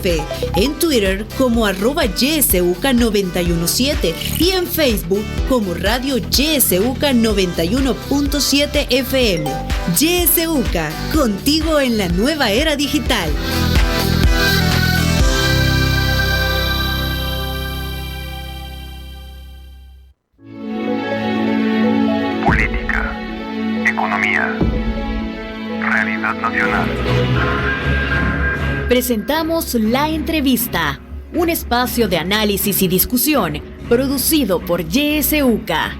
en Twitter como @YSUCA917 y en Facebook como Radio YSUCA 91.7 FM. YSUCA, contigo en la nueva era digital. Política, economía, realidad nacional. Presentamos La Entrevista, un espacio de análisis y discusión producido por YSUCA.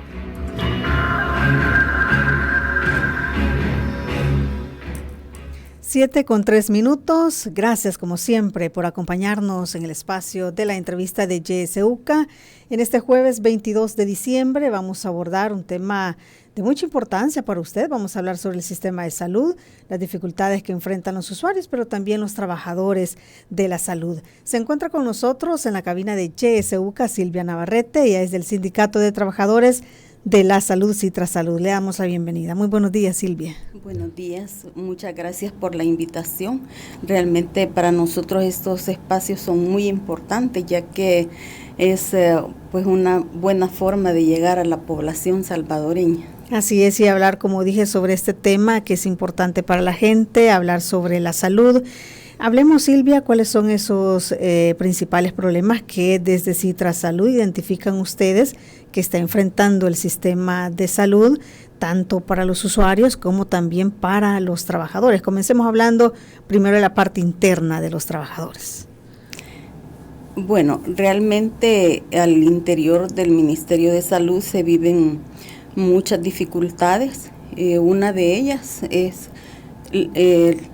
Siete con 3 minutos. Gracias, como siempre, por acompañarnos en el espacio de La Entrevista de YSUCA. En este jueves 22 de diciembre vamos a abordar un tema de mucha importancia para usted. Vamos a hablar sobre el sistema de salud, las dificultades que enfrentan los usuarios, pero también los trabajadores de la salud. Se encuentra con nosotros en la cabina de YSUCA Silvia Navarrete. Ella es del Sindicato de Trabajadores de la Salud, Citrasalud. Le damos la bienvenida. Muy buenos días, Silvia. Buenos días, muchas gracias por la invitación. Realmente para nosotros estos espacios son muy importantes, ya que es pues una buena forma de llegar a la población salvadoreña. Así es, y hablar, como dije, sobre este tema que es importante para la gente, hablar sobre la salud. Hablemos, Silvia, cuáles son esos principales problemas que desde Citrasalud identifican ustedes que está enfrentando el sistema de salud, tanto para los usuarios como también para los trabajadores. Comencemos hablando primero de la parte interna de los trabajadores. Bueno, realmente al interior del Ministerio de Salud se viven muchas dificultades. Una de ellas es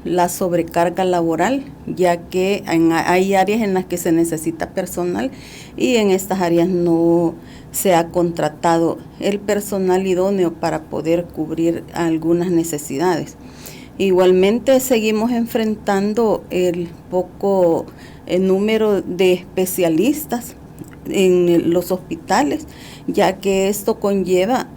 la sobrecarga laboral, ya que hay áreas en las que se necesita personal y en estas áreas no se ha contratado el personal idóneo para poder cubrir algunas necesidades. Igualmente seguimos enfrentando el poco número de especialistas en los hospitales, ya que esto conlleva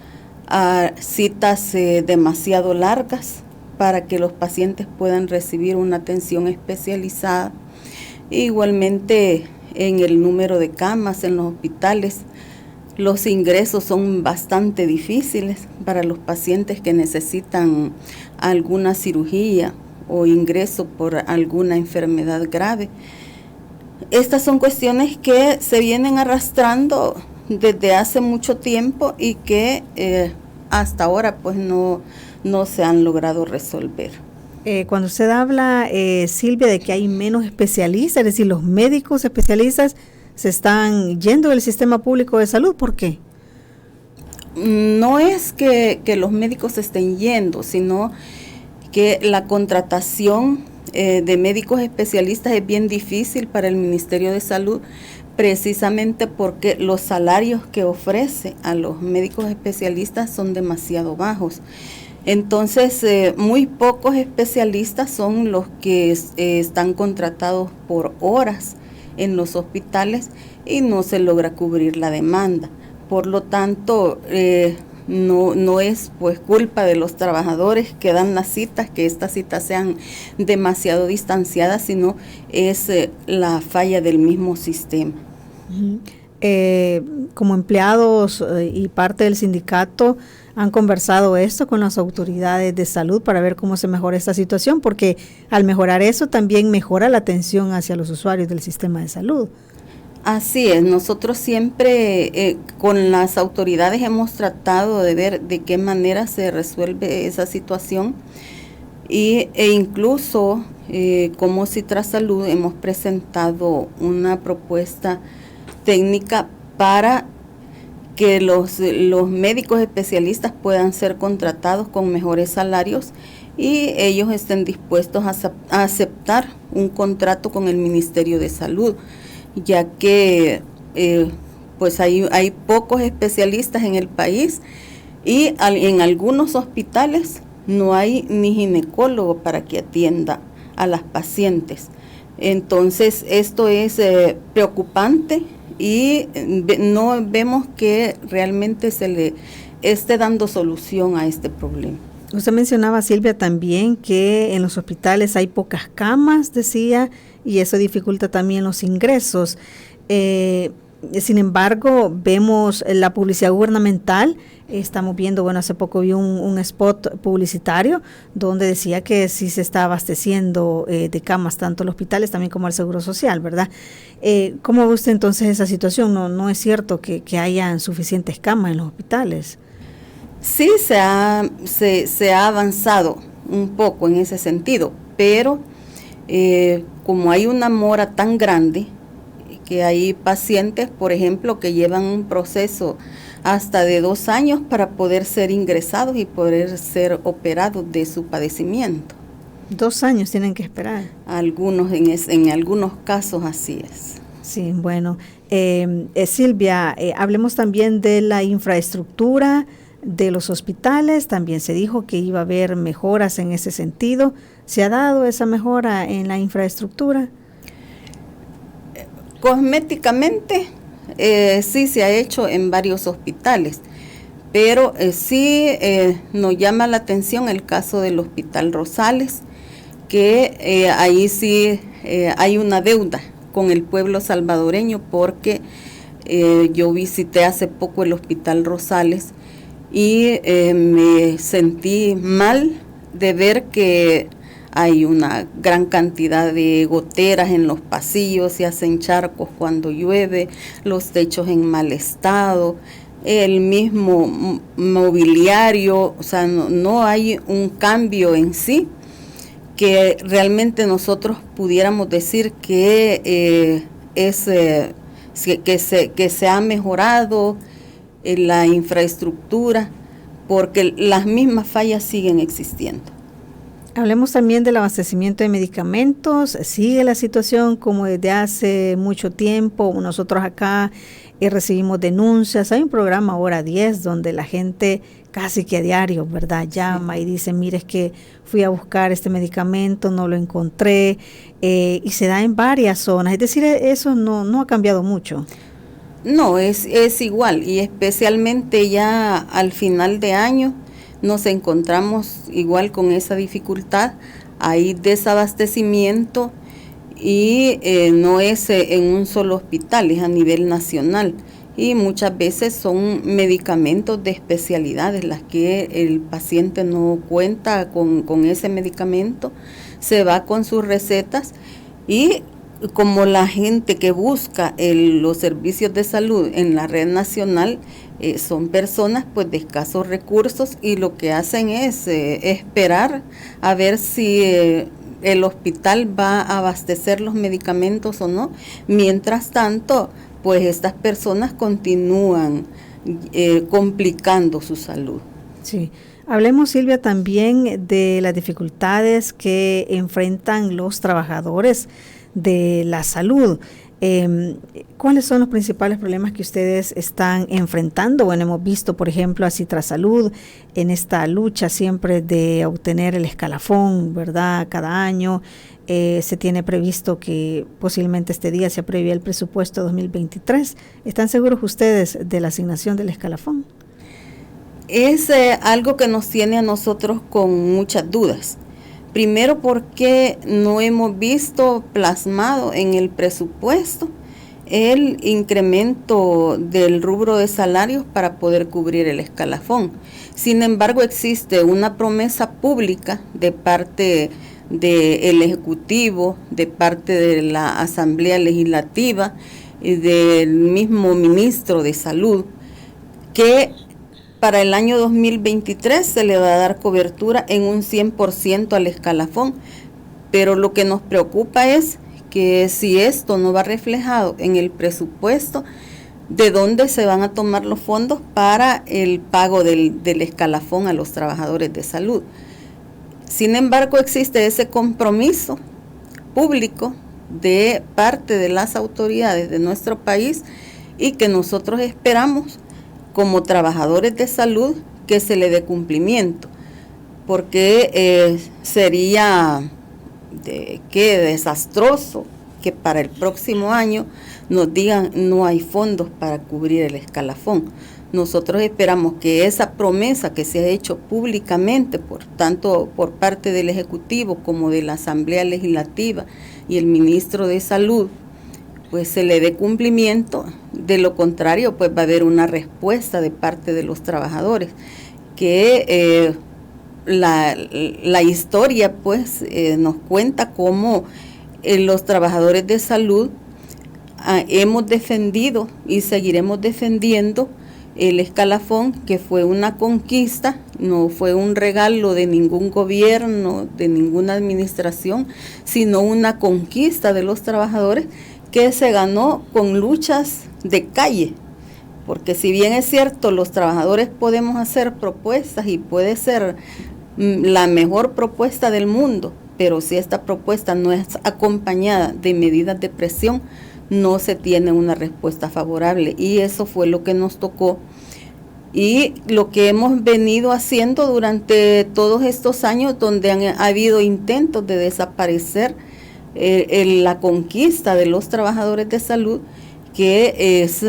a citas demasiado largas para que los pacientes puedan recibir una atención especializada. Igualmente en el número de camas en los hospitales, los ingresos son bastante difíciles para los pacientes que necesitan alguna cirugía o ingreso por alguna enfermedad grave. Estas son cuestiones que se vienen arrastrando desde hace mucho tiempo y que hasta ahora pues no se han logrado resolver. Cuando usted habla, Silvia, de que hay menos especialistas, es decir, los médicos especialistas se están yendo del sistema público de salud, ¿por qué? No es que los médicos se estén yendo, sino que la contratación de médicos especialistas es bien difícil para el Ministerio de Salud, precisamente porque los salarios que ofrece a los médicos especialistas son demasiado bajos. Entonces, muy pocos especialistas son los que están contratados por horas en los hospitales y no se logra cubrir la demanda. Por lo tanto, no es pues culpa de los trabajadores que dan las citas, que estas citas sean demasiado distanciadas, sino es la falla del mismo sistema. Como empleados y parte del sindicato, ¿han conversado esto con las autoridades de salud para ver cómo se mejora esta situación? Porque al mejorar eso también mejora la atención hacia los usuarios del sistema de salud. Así es, nosotros siempre con las autoridades hemos tratado de ver de qué manera se resuelve esa situación e incluso como Citrasalud hemos presentado una propuesta técnica para que los médicos especialistas puedan ser contratados con mejores salarios y ellos estén dispuestos a aceptar un contrato con el Ministerio de Salud, ya que pues hay pocos especialistas en el país y en algunos hospitales no hay ni ginecólogo para que atienda a las pacientes. Entonces esto es preocupante y no vemos que realmente se le esté dando solución a este problema. Usted mencionaba, Silvia, también que en los hospitales hay pocas camas, decía, y eso dificulta también los ingresos. Sin embargo, vemos la publicidad gubernamental. Estamos viendo, hace poco vi un spot publicitario donde decía que sí se está abasteciendo de camas tanto los hospitales también como el Seguro Social, ¿verdad? ¿Cómo ve usted entonces esa situación? No es cierto que hayan suficientes camas en los hospitales. Sí, se ha avanzado un poco en ese sentido, pero como hay una mora tan grande, que hay pacientes, por ejemplo, que llevan un proceso hasta de 2 años para poder ser ingresados y poder ser operados de su padecimiento. 2 años tienen que esperar. En algunos casos así es. Sí, bueno. Silvia, hablemos también de la infraestructura de los hospitales. También se dijo que iba a haber mejoras en ese sentido. ¿Se ha dado esa mejora en la infraestructura? Cosméticamente, sí se ha hecho en varios hospitales, pero sí nos llama la atención el caso del Hospital Rosales, que ahí sí hay una deuda con el pueblo salvadoreño, porque yo visité hace poco el Hospital Rosales y me sentí mal de ver que hay una gran cantidad de goteras en los pasillos, se hacen charcos cuando llueve, los techos en mal estado, el mismo mobiliario, o sea, no hay un cambio en sí que realmente nosotros pudiéramos decir que que se ha mejorado la infraestructura, porque las mismas fallas siguen existiendo. Hablemos también del abastecimiento de medicamentos. Sigue la situación como desde hace mucho tiempo. Nosotros acá recibimos denuncias. Hay un programa Hora 10 donde la gente casi que a diario, ¿verdad?, llama y dice, mire, es que fui a buscar este medicamento, no lo encontré, y se da en varias zonas. Es decir, eso no ha cambiado mucho. No, es igual, y especialmente ya al final de año nos encontramos igual con esa dificultad. Hay desabastecimiento y no es en un solo hospital, es a nivel nacional, y muchas veces son medicamentos de especialidades las que el paciente no cuenta con ese medicamento, se va con sus recetas, y como la gente que busca los servicios de salud en la red nacional son personas pues de escasos recursos, y lo que hacen es esperar a ver si el hospital va a abastecer los medicamentos o no. Mientras tanto, pues estas personas continúan complicando su salud. Sí. Hablemos, Silvia, también de las dificultades que enfrentan los trabajadores de la salud. ¿Cuáles son los principales problemas que ustedes están enfrentando? Bueno, hemos visto, por ejemplo, a Citrasalud en esta lucha siempre de obtener el escalafón, ¿verdad? Cada año se tiene previsto que posiblemente este día se apruebe el presupuesto 2023. ¿Están seguros ustedes de la asignación del escalafón? Es algo que nos tiene a nosotros con muchas dudas. Primero, porque no hemos visto plasmado en el presupuesto el incremento del rubro de salarios para poder cubrir el escalafón. Sin embargo, existe una promesa pública de parte del Ejecutivo, de parte de la Asamblea Legislativa y del mismo Ministro de Salud, que para el año 2023 se le va a dar cobertura en un 100% al escalafón, pero lo que nos preocupa es que si esto no va reflejado en el presupuesto, ¿de dónde se van a tomar los fondos para el pago del escalafón a los trabajadores de salud? Sin embargo, existe ese compromiso público de parte de las autoridades de nuestro país, y que nosotros esperamos como trabajadores de salud que se le dé cumplimiento, porque sería desastroso que para el próximo año nos digan no hay fondos para cubrir el escalafón. Nosotros esperamos que esa promesa que se ha hecho públicamente, tanto por parte del Ejecutivo como de la Asamblea Legislativa y el Ministro de Salud, pues se le dé cumplimiento. De lo contrario, pues va a haber una respuesta de parte de los trabajadores, que la historia pues nos cuenta cómo los trabajadores de salud hemos defendido y seguiremos defendiendo el escalafón, que fue una conquista, no fue un regalo de ningún gobierno, de ninguna administración, sino una conquista de los trabajadores que se ganó con luchas de calle. Porque si bien es cierto, los trabajadores podemos hacer propuestas y puede ser la mejor propuesta del mundo, pero si esta propuesta no es acompañada de medidas de presión, no se tiene una respuesta favorable, y eso fue lo que nos tocó y lo que hemos venido haciendo durante todos estos años, donde ha habido intentos de desaparecer la conquista de los trabajadores de salud, que es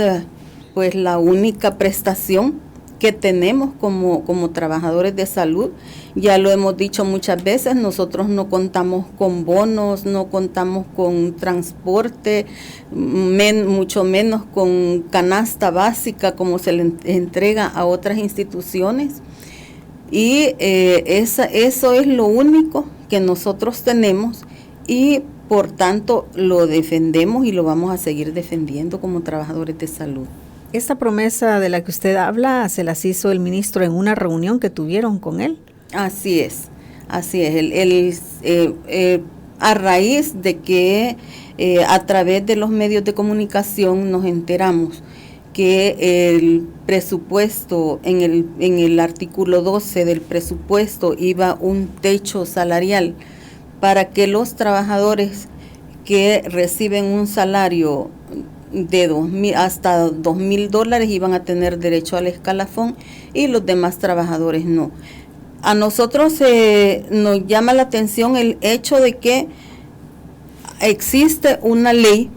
pues la única prestación que tenemos como trabajadores de salud. Ya lo hemos dicho muchas veces, nosotros no contamos con bonos, no contamos con transporte, mucho menos con canasta básica como se le entrega a otras instituciones, y eso es lo único que nosotros tenemos, y por tanto lo defendemos y lo vamos a seguir defendiendo como trabajadores de salud. Esta promesa de la que usted habla, ¿se las hizo el ministro en una reunión que tuvieron con él? Así es. A raíz de que a través de los medios de comunicación nos enteramos que el presupuesto, en el artículo 12 del presupuesto, iba un techo salarial para que los trabajadores que reciben un salario de hasta $2,000 iban a tener derecho al escalafón y los demás trabajadores no. A nosotros nos llama la atención el hecho de que existe una ley,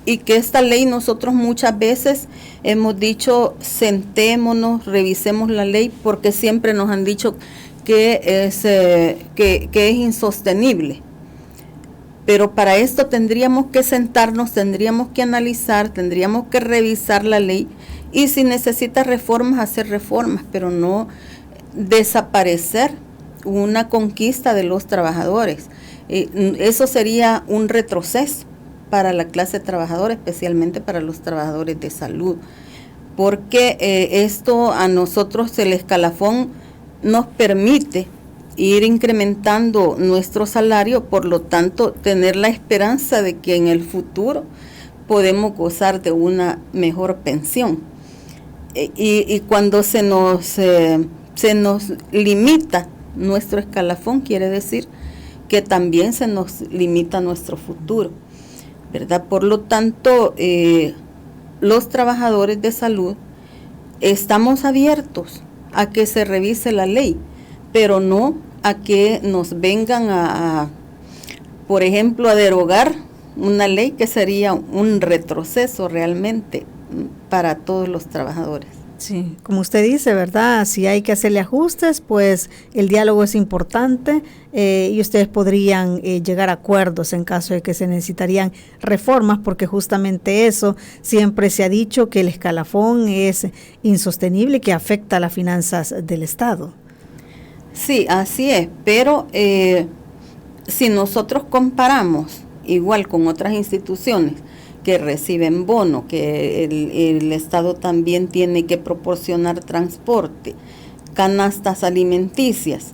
y que esta ley nosotros muchas veces hemos dicho sentémonos, revisemos la ley, porque siempre nos han dicho que es insostenible. Pero para esto tendríamos que sentarnos, tendríamos que analizar, tendríamos que revisar la ley, y si necesita reformas, hacer reformas, pero no desaparecer una conquista de los trabajadores. Eso sería un retroceso para la clase trabajadora, especialmente para los trabajadores de salud, porque esto a nosotros, el escalafón, nos permite ir incrementando nuestro salario, por lo tanto tener la esperanza de que en el futuro podemos gozar de una mejor pensión. Y cuando se nos limita nuestro escalafón, quiere decir que también se nos limita nuestro futuro, ¿verdad? Por lo tanto, los trabajadores de salud estamos abiertos a que se revise la ley, pero no a que nos vengan por ejemplo, a derogar una ley que sería un retroceso realmente para todos los trabajadores. Sí, como usted dice, ¿verdad? Si hay que hacerle ajustes, pues el diálogo es importante, y ustedes podrían llegar a acuerdos en caso de que se necesitarían reformas, porque justamente eso siempre se ha dicho, que el escalafón es insostenible y que afecta a las finanzas del Estado. Sí, así es, pero si nosotros comparamos igual con otras instituciones que reciben bono, que el Estado también tiene que proporcionar transporte, canastas alimenticias.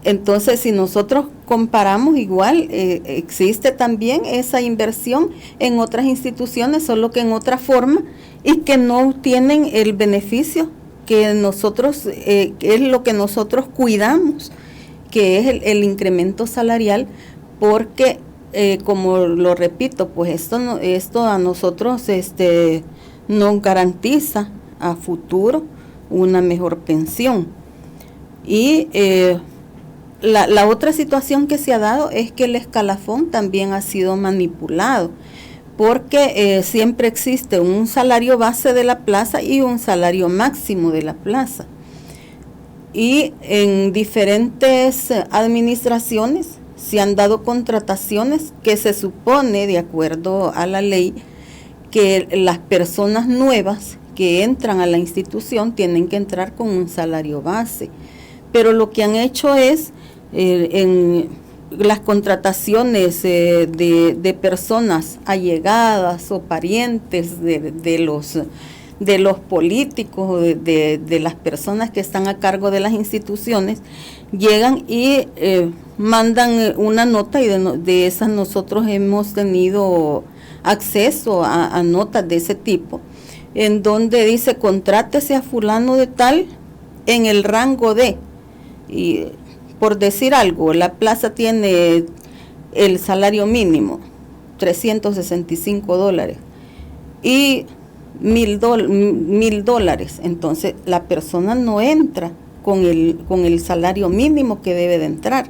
Entonces, si nosotros comparamos igual, existe también esa inversión en otras instituciones, solo que en otra forma, y que no tienen el beneficio que nosotros, que es lo que nosotros cuidamos, que es el incremento salarial, porque como lo repito, pues esto a nosotros nos garantiza a futuro una mejor pensión. Y la otra situación que se ha dado es que el escalafón también ha sido manipulado, porque siempre existe un salario base de la plaza y un salario máximo de la plaza. Y en diferentes administraciones se han dado contrataciones que se supone, de acuerdo a la ley, que las personas nuevas que entran a la institución tienen que entrar con un salario base. Pero lo que han hecho es, en las contrataciones de personas allegadas o parientes de los políticos, de las personas que están a cargo de las instituciones, llegan y mandan una nota, y de esas nosotros hemos tenido acceso a notas de ese tipo, en donde dice: contrátese a fulano de tal en el rango de, y por decir algo, la plaza tiene el salario mínimo, $365, y $1,000, entonces la persona no entra con el salario mínimo que debe de entrar,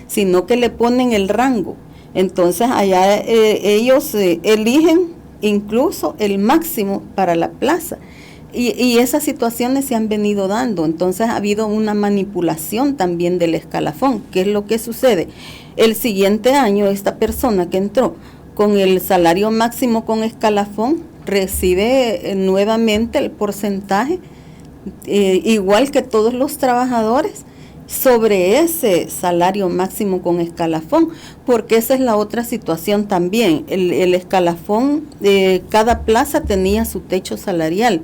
sino que le ponen el rango. Entonces allá ellos eligen incluso el máximo para la plaza, y esas situaciones se han venido dando. Entonces ha habido una manipulación también del escalafón. ¿Qué es lo que sucede? El siguiente año esta persona que entró con el salario máximo con escalafón recibe nuevamente el porcentaje igual que todos los trabajadores sobre ese salario máximo con escalafón, porque esa es la otra situación también. El escalafón, cada plaza tenía su techo salarial.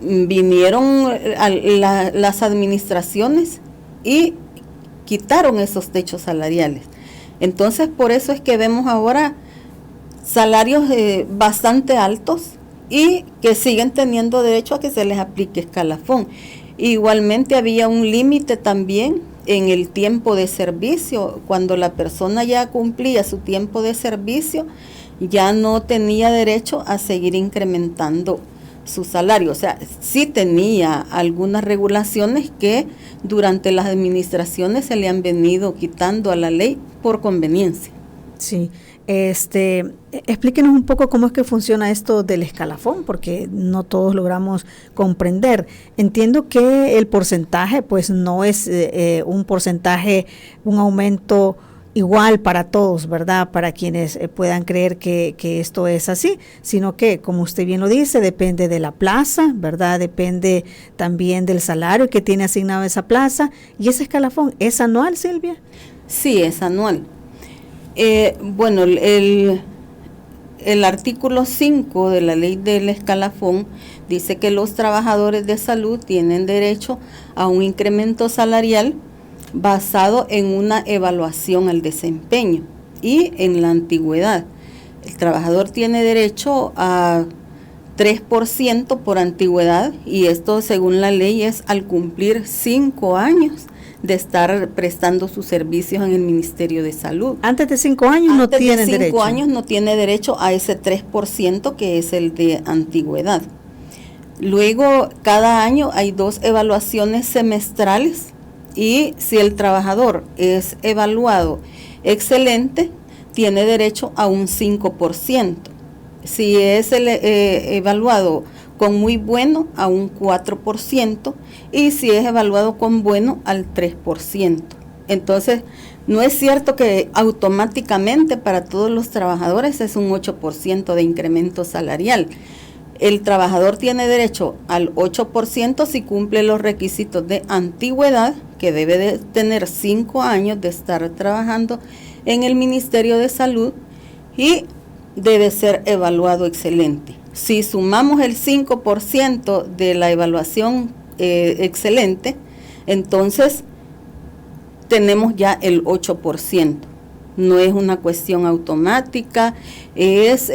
Vinieron las administraciones y quitaron esos techos salariales. Entonces, por eso es que vemos ahora salarios bastante altos y que siguen teniendo derecho a que se les aplique escalafón. Igualmente había un límite también en el tiempo de servicio. Cuando la persona ya cumplía su tiempo de servicio, ya no tenía derecho a seguir incrementando su salario. O sea, sí tenía algunas regulaciones que durante las administraciones se le han venido quitando a la ley por conveniencia. Sí. Explíquenos un poco cómo es que funciona esto del escalafón, porque no todos logramos comprender. Entiendo que el porcentaje pues no es un porcentaje, un aumento igual para todos, ¿verdad? Para quienes puedan creer que esto es así, sino que, como usted bien lo dice, depende de la plaza, ¿verdad? Depende también del salario que tiene asignado esa plaza. ¿Y ese escalafón es anual, Silvia? Sí, es anual. Bueno, el artículo 5 de la ley del escalafón dice que los trabajadores de salud tienen derecho a un incremento salarial basado en una evaluación al desempeño y en la antigüedad. El trabajador tiene derecho a 3% por antigüedad, y esto, según la ley, es al cumplir 5 años de estar prestando sus servicios en el Ministerio de Salud. Antes de 5 años no tiene derecho. Antes de 5 años no tiene derecho a ese 3% que es el de antigüedad. Luego, cada año hay 2 evaluaciones semestrales, y si el trabajador es evaluado excelente, tiene derecho a un 5%. Si es evaluado con muy bueno, a un 4%, y si es evaluado con bueno, al 3%. Entonces, no es cierto que automáticamente para todos los trabajadores es un 8% de incremento salarial. El trabajador tiene derecho al 8% si cumple los requisitos de antigüedad, que debe de tener 5 años de estar trabajando en el Ministerio de Salud, y debe ser evaluado excelente. Si sumamos el 5% de la evaluación excelente, entonces tenemos ya el 8%. No es una cuestión automática, es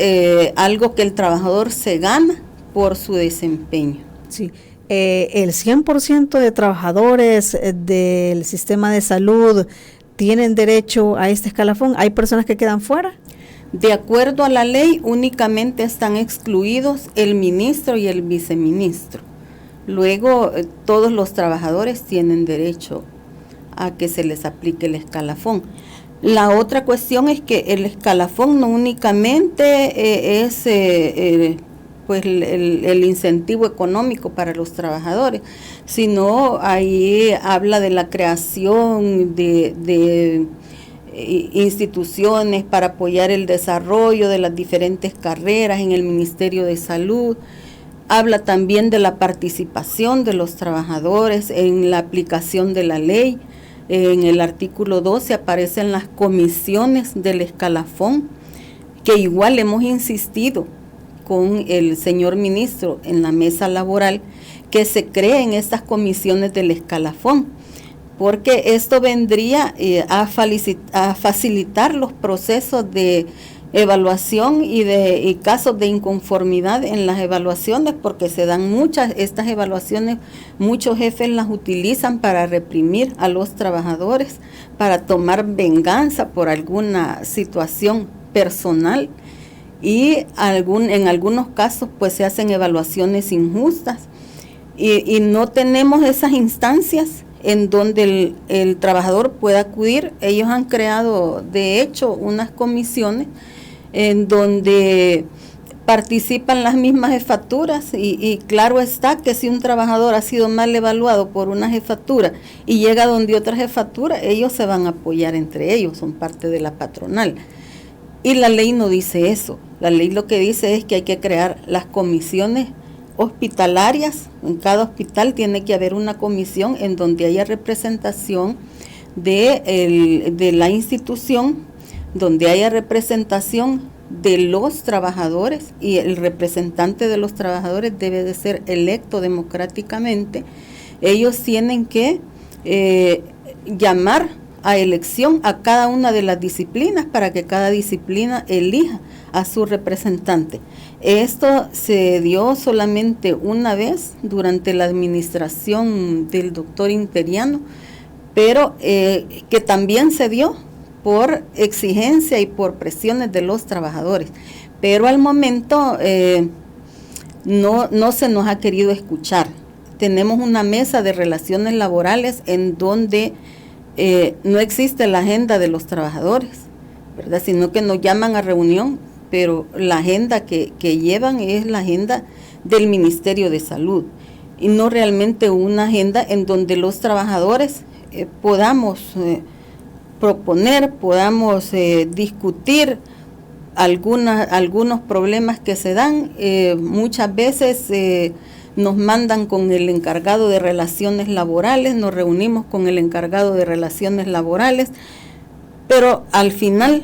algo que el trabajador se gana por su desempeño. Sí. El 100% de trabajadores del sistema de salud tienen derecho a este escalafón. ¿Hay personas que quedan fuera? De acuerdo a la ley, únicamente están excluidos el ministro y el viceministro. Luego, todos los trabajadores tienen derecho a que se les aplique el escalafón. La otra cuestión es que el escalafón no únicamente es pues el incentivo económico para los trabajadores, sino ahí habla de la creación de instituciones para apoyar el desarrollo de las diferentes carreras en el Ministerio de Salud. Habla también de la participación de los trabajadores en la aplicación de la ley. En el artículo 12 aparecen las comisiones del escalafón, que igual hemos insistido con el señor ministro en la mesa laboral, que se creen estas comisiones del escalafón, porque esto vendría a facilitar los procesos de evaluación y casos de inconformidad en las evaluaciones, porque se dan estas evaluaciones, muchos jefes las utilizan para reprimir a los trabajadores, para tomar venganza por alguna situación personal, y en algunos casos pues se hacen evaluaciones injustas y no tenemos esas instancias en donde el trabajador pueda acudir. Ellos han creado de hecho unas comisiones en donde participan las mismas jefaturas y claro está que si un trabajador ha sido mal evaluado por una jefatura y llega donde otra jefatura, ellos se van a apoyar entre ellos, son parte de la patronal. Y la ley no dice eso. La ley lo que dice es que hay que crear las comisiones hospitalarias. En cada hospital tiene que haber una comisión en donde haya representación de la institución, donde haya representación de los trabajadores, y el representante de los trabajadores debe de ser electo democráticamente. Ellos tienen que llamar a elección a cada una de las disciplinas para que cada disciplina elija a su representante. Esto se dio solamente una vez durante la administración del doctor Interiano, pero que también se dio por exigencia y por presiones de los trabajadores. Pero al momento no se nos ha querido escuchar. Tenemos una mesa de relaciones laborales en donde no existe la agenda de los trabajadores, ¿verdad? Sino que nos llaman a reunión, pero la agenda que llevan es la agenda del Ministerio de Salud y no realmente una agenda en donde los trabajadores podamos proponer, podamos discutir algunos problemas que se dan. Muchas veces nos mandan con el encargado de relaciones laborales, nos reunimos con el encargado de relaciones laborales, pero al final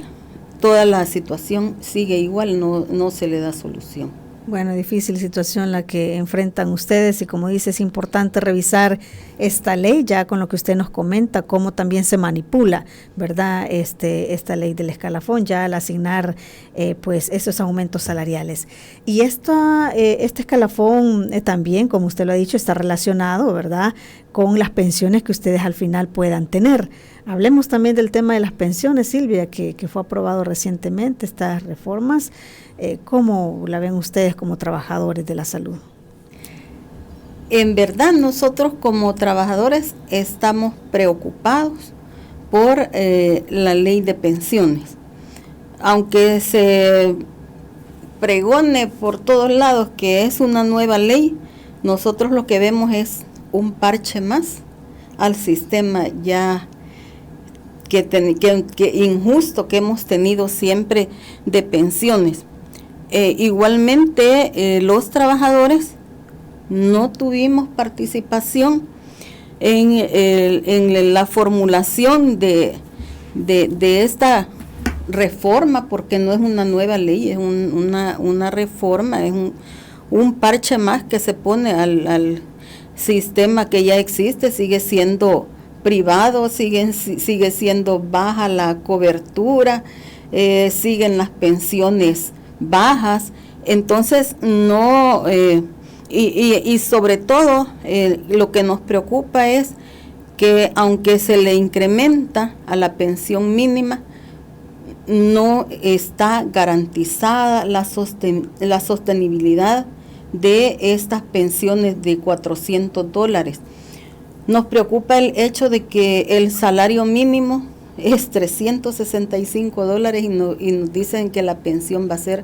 toda la situación sigue igual, no se le da solución. Bueno, difícil situación la que enfrentan ustedes y como dice, es importante revisar esta ley ya con lo que usted nos comenta, cómo también se manipula, ¿verdad? Esta ley del escalafón ya al asignar pues esos aumentos salariales. Y este escalafón también, como usted lo ha dicho, está relacionado, ¿verdad?, con las pensiones que ustedes al final puedan tener. Hablemos también del tema de las pensiones, Silvia, que fue aprobado recientemente, estas reformas. ¿Cómo la ven ustedes como trabajadores de la salud? En verdad, nosotros como trabajadores estamos preocupados por la ley de pensiones. Aunque se pregone por todos lados que es una nueva ley, nosotros lo que vemos es un parche más al sistema ya que injusto que hemos tenido siempre de pensiones. Igualmente los trabajadores no tuvimos participación en la formulación de esta reforma, porque no es una nueva ley, es una reforma, es un parche más que se pone al sistema que ya existe. Sigue siendo privado, sigue siendo baja la cobertura, siguen las pensiones bajas. Entonces no y sobre todo lo que nos preocupa es que aunque se le incrementa a la pensión mínima, no está garantizada la sostenibilidad de estas pensiones de $400. Nos preocupa el hecho de que el salario mínimo es $365 y nos dicen que la pensión va a ser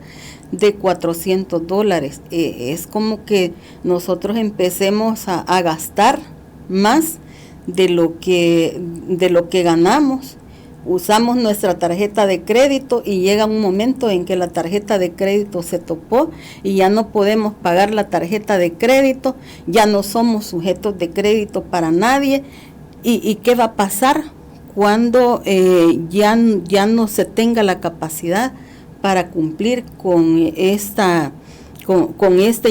de $400. Es como que nosotros empecemos a gastar más de lo que ganamos. Usamos nuestra tarjeta de crédito y llega un momento en que la tarjeta de crédito se topó y ya no podemos pagar la tarjeta de crédito, ya no somos sujetos de crédito para nadie. ¿Y qué va a pasar cuando ya no se tenga la capacidad para cumplir con este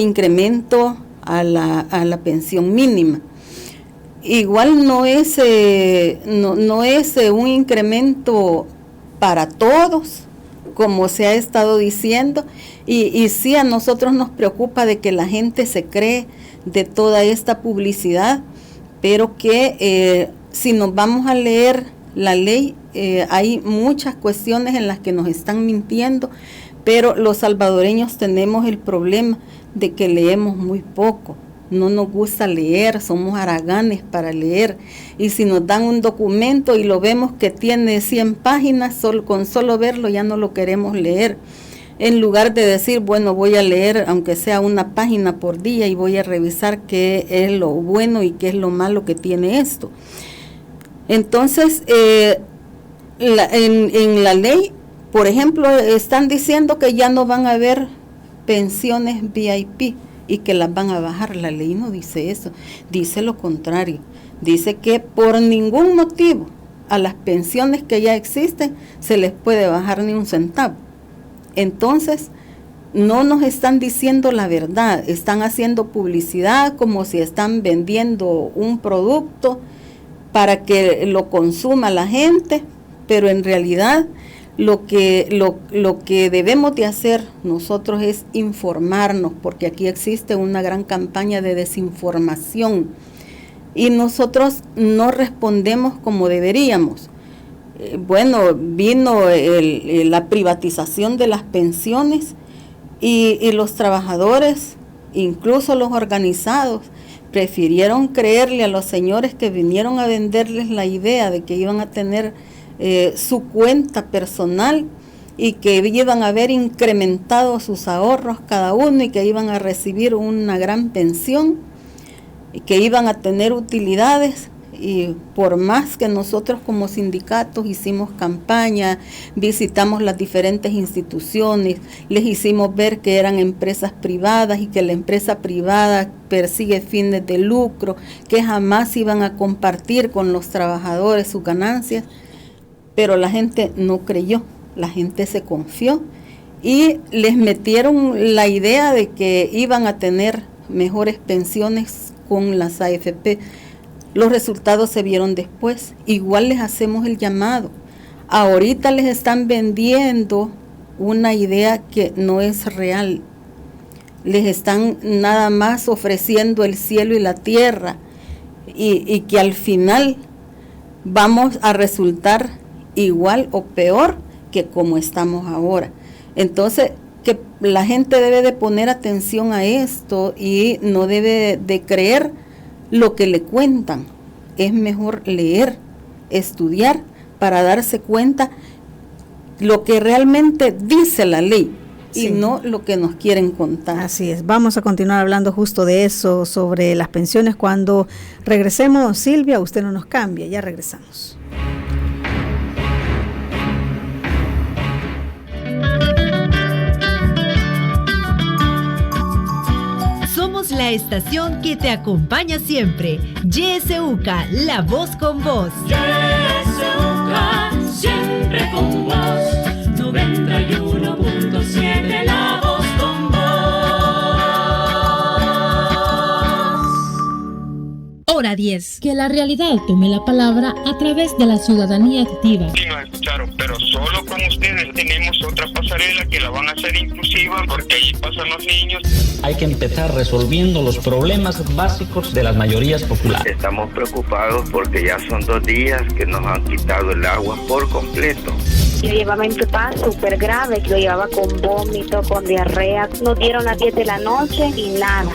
incremento a la pensión mínima? Igual no es un incremento para todos, como se ha estado diciendo, y sí, a nosotros nos preocupa de que la gente se cree de toda esta publicidad, pero que si nos vamos a leer la ley, hay muchas cuestiones en las que nos están mintiendo, pero los salvadoreños tenemos el problema de que leemos muy poco. No nos gusta leer, somos haraganes para leer, y si nos dan un documento y lo vemos que tiene 100 páginas, con solo verlo ya no lo queremos leer, en lugar de decir, bueno, voy a leer aunque sea una página por día y voy a revisar qué es lo bueno y qué es lo malo que tiene esto. Entonces, en la ley, por ejemplo, están diciendo que ya no van a haber pensiones VIP y que las van a bajar. La ley no dice eso, dice lo contrario. Dice que por ningún motivo a las pensiones que ya existen se les puede bajar ni un centavo. Entonces, no nos están diciendo la verdad, están haciendo publicidad como si están vendiendo un producto para que lo consuma la gente, pero en realidad lo que debemos de hacer nosotros es informarnos, porque aquí existe una gran campaña de desinformación y nosotros no respondemos como deberíamos. Bueno, vino la privatización de las pensiones y los trabajadores, incluso los organizados, prefirieron creerle a los señores que vinieron a venderles la idea de que iban a tener su cuenta personal y que iban a ver incrementado sus ahorros cada uno y que iban a recibir una gran pensión y que iban a tener utilidades. Y por más que nosotros como sindicatos hicimos campaña, visitamos las diferentes instituciones, les hicimos ver que eran empresas privadas y que la empresa privada persigue fines de lucro, que jamás iban a compartir con los trabajadores sus ganancias, pero la gente no creyó, la gente se confió y les metieron la idea de que iban a tener mejores pensiones con las AFP. Los resultados se vieron después. Igual les hacemos el llamado. Ahorita les están vendiendo una idea que no es real. Les están nada más ofreciendo el cielo y la tierra y que al final vamos a resultar igual o peor que como estamos ahora. Entonces, que la gente debe de poner atención a esto y no debe de creer lo que le cuentan. Es mejor leer, estudiar para darse cuenta lo que realmente dice la ley y no lo que nos quieren contar. Así es, vamos a continuar hablando justo de eso, sobre las pensiones cuando regresemos. Silvia, usted no nos cambia, ya regresamos. La estación que te acompaña siempre. YSUCA, la voz con vos. YSUCA, siempre con vos. 91.7, la voz con vos. Hora 10. Que la realidad tome la palabra a través de la ciudadanía activa. Sí, nos escucharon, pero solo con ustedes. Tenemos otra pasarela que la van a hacer inclusiva porque allí pasan los niños. Hay que empezar resolviendo los problemas básicos de las mayorías populares. Estamos preocupados porque ya son 2 días que nos han quitado el agua por completo. Yo llevaba en total súper grave, lo llevaba con vómito, con diarrea, nos dieron las 10 de la noche y nada.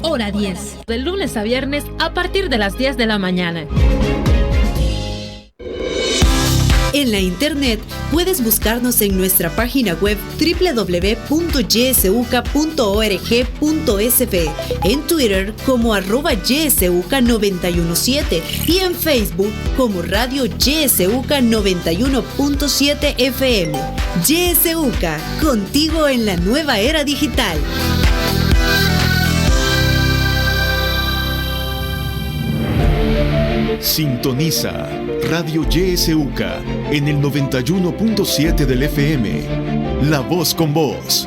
hora 10. De lunes a viernes a partir de las 10 de la mañana. En la internet puedes buscarnos en nuestra página web www.ysuca.org.sb, en Twitter como @ysuca917 y en Facebook como Radio YSUCA 91.7 FM. YSUCA, contigo en la nueva era digital. Sintoniza Radio YSUCA en el 91.7 del FM. La voz con vos.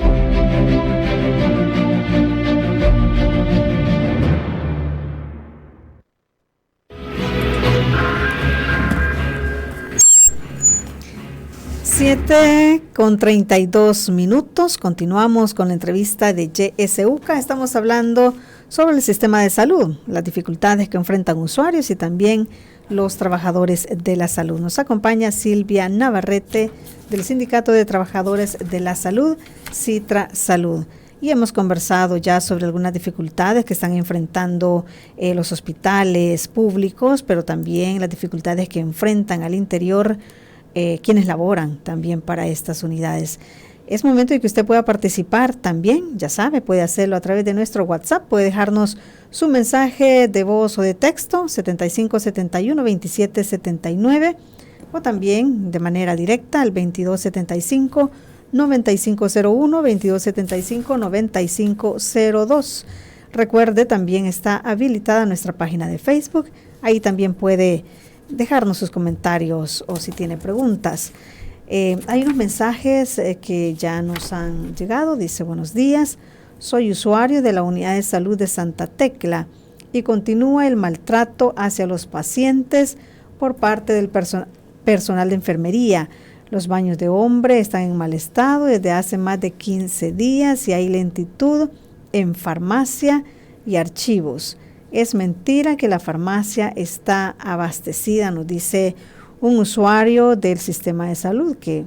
Con 32 minutos. Continuamos con la entrevista de YSUCA. Estamos hablando sobre el sistema de salud, las dificultades que enfrentan usuarios y también los trabajadores de la salud. Nos acompaña Silvia Navarrete del Sindicato de Trabajadores de la Salud, Citra Salud. Y hemos conversado ya sobre algunas dificultades que están enfrentando los hospitales públicos, pero también las dificultades que enfrentan al interior quienes laboran también para estas unidades. Es momento de que usted pueda participar también, ya sabe, puede hacerlo a través de nuestro WhatsApp, puede dejarnos su mensaje de voz o de texto, 7571-2779, o también de manera directa al 2275-9501, 2275-9502. Recuerde, también está habilitada nuestra página de Facebook, ahí también puede dejarnos sus comentarios o si tiene preguntas. Hay unos mensajes que ya nos han llegado. Dice: buenos días, soy usuario de la unidad de salud de Santa Tecla y continúa el maltrato hacia los pacientes por parte del personal de enfermería. Los baños de hombre están en mal estado desde hace más de 15 días y hay lentitud en farmacia y archivos. Es mentira que la farmacia está abastecida, nos dice un usuario del sistema de salud que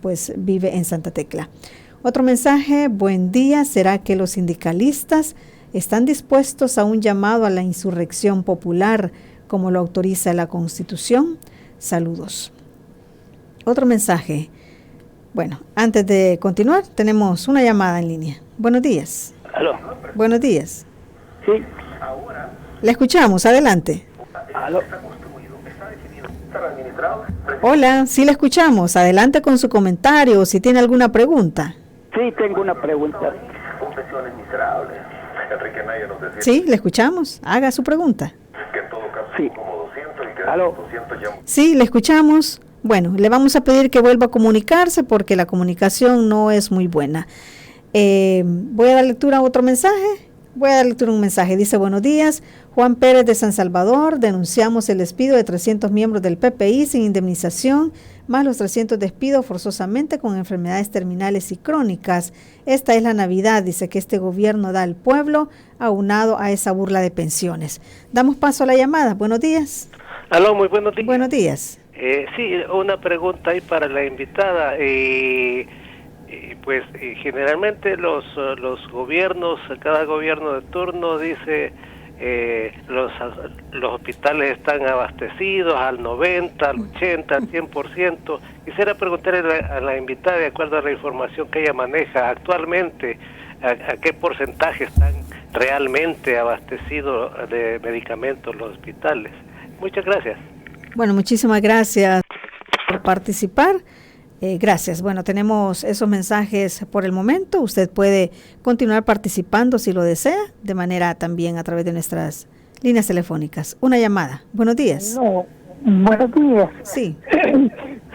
pues vive en Santa Tecla. Otro mensaje: buen día, ¿será que los sindicalistas están dispuestos a un llamado a la insurrección popular como lo autoriza la Constitución? Saludos. Otro mensaje. Bueno, antes de continuar, tenemos una llamada en línea. Buenos días. ¿Aló? Buenos días. Sí. Le escuchamos, adelante. ¿Aló? Hola, sí le escuchamos. Adelante con su comentario o si tiene alguna pregunta. Sí, tengo una pregunta. Sí, le escuchamos. Haga su pregunta. Sí. ¿Aló? Sí, le escuchamos. Bueno, le vamos a pedir que vuelva a comunicarse porque la comunicación no es muy buena. Voy a dar lectura a otro mensaje. Un mensaje. Dice: buenos días, Juan Pérez de San Salvador. Denunciamos el despido de 300 miembros del PPI sin indemnización, más los 300 despidos forzosamente con enfermedades terminales y crónicas. Esta es la Navidad, dice, que este gobierno da al pueblo, aunado a esa burla de pensiones. Damos paso a la llamada. Buenos días. Aló, muy buenos días. Buenos días. Sí, una pregunta ahí para la invitada. Pues generalmente los gobiernos, cada gobierno de turno dice los hospitales están abastecidos al 90, al 80, al 100%. Quisiera preguntarle a la invitada, de acuerdo a la información que ella maneja actualmente, a qué porcentaje están realmente abastecidos de medicamentos los hospitales. Muchas gracias. Bueno, muchísimas gracias por participar. Gracias. Bueno, tenemos esos mensajes por el momento. Usted puede continuar participando si lo desea, de manera también a través de nuestras líneas telefónicas. Una llamada. Buenos días. No, buenos días. Sí.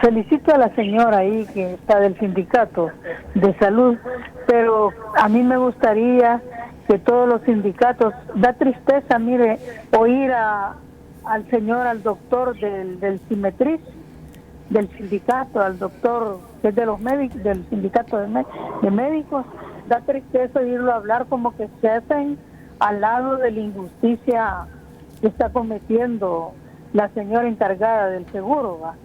Felicito a la señora ahí que está del sindicato de salud, pero a mí me gustaría que todos los sindicatos, da tristeza, mire, oír al señor, al doctor del Simetriz, del sindicato, al doctor que es de los médicos, del sindicato de médicos, da tristeza oírlo hablar como que se hacen al lado de la injusticia que está cometiendo la señora encargada del seguro, ¿va?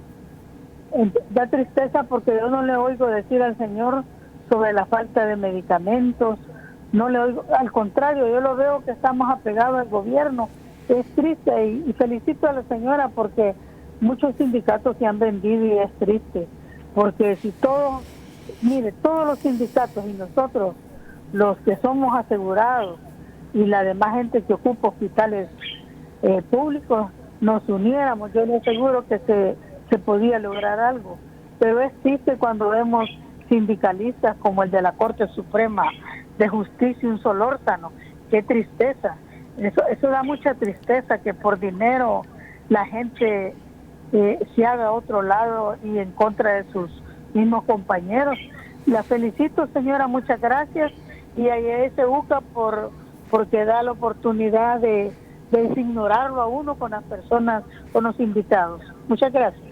Da tristeza porque yo no le oigo decir al señor sobre la falta de medicamentos, no le oigo, al contrario, yo lo veo que estamos apegados al gobierno. Es triste y felicito a la señora porque muchos sindicatos se han vendido y es triste, porque si todos los sindicatos y nosotros, los que somos asegurados y la demás gente que ocupa hospitales públicos, nos uniéramos, yo le aseguro que se podía lograr algo. Pero es triste cuando vemos sindicalistas como el de la Corte Suprema de Justicia, un Solórzano. Qué tristeza. Eso da mucha tristeza, que por dinero la gente se haga a otro lado y en contra de sus mismos compañeros. La felicito, señora, muchas gracias, y a JSUCA porque da la oportunidad de ignorarlo a uno con las personas, con los invitados. Muchas gracias.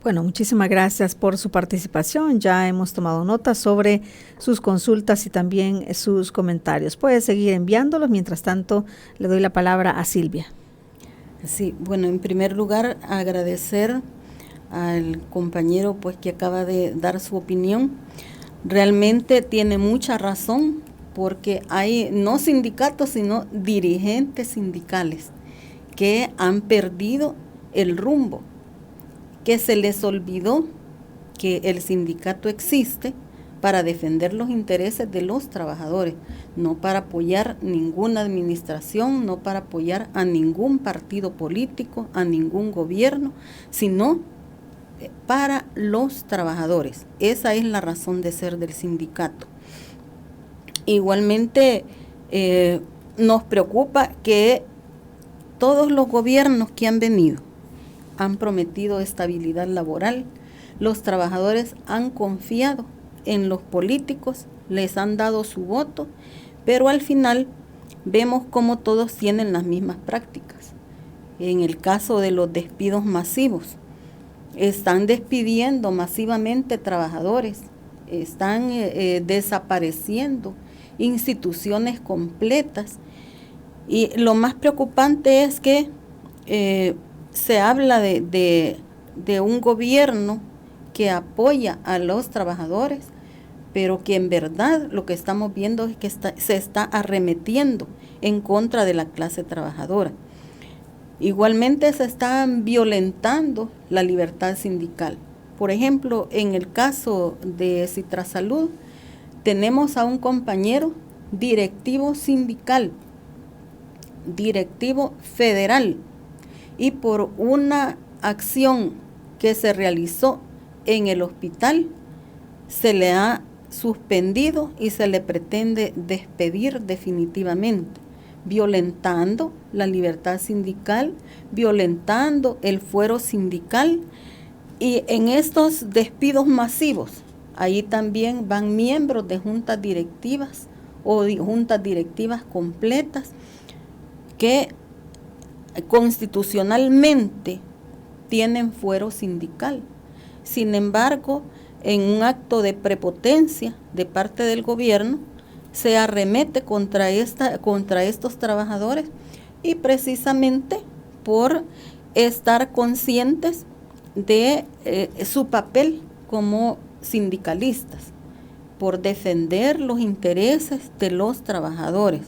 Bueno, muchísimas gracias por su participación. Ya hemos tomado nota sobre sus consultas y también sus comentarios. Puede seguir enviándolos. Mientras tanto, le doy la palabra a Silvia. Sí, bueno, en primer lugar, agradecer al compañero pues que acaba de dar su opinión. Realmente tiene mucha razón, porque hay no sindicatos, sino dirigentes sindicales que han perdido el rumbo, que se les olvidó que el sindicato existe para defender los intereses de los trabajadores, no para apoyar ninguna administración, no para apoyar a ningún partido político, a ningún gobierno, sino para los trabajadores. Esa es la razón de ser del sindicato. Igualmente nos preocupa que todos los gobiernos que han venido han prometido estabilidad laboral, los trabajadores han confiado en los políticos, les han dado su voto, pero al final vemos cómo todos tienen las mismas prácticas. En el caso de los despidos masivos, están despidiendo masivamente trabajadores, están desapareciendo instituciones completas, y lo más preocupante es que se habla de un gobierno que apoya a los trabajadores, pero que en verdad lo que estamos viendo es que se está arremetiendo en contra de la clase trabajadora. Igualmente se está violentando la libertad sindical. Por ejemplo, en el caso de Citrasalud, tenemos a un compañero directivo sindical, directivo federal, y por una acción que se realizó en el hospital, se le ha suspendido y se le pretende despedir definitivamente, violentando la libertad sindical, violentando el fuero sindical. Y en estos despidos masivos, ahí también van miembros de juntas directivas o de juntas directivas completas que constitucionalmente tienen fuero sindical. Sin embargo, en un acto de prepotencia de parte del gobierno, se arremete contra estos trabajadores, y precisamente por estar conscientes de su papel como sindicalistas, por defender los intereses de los trabajadores.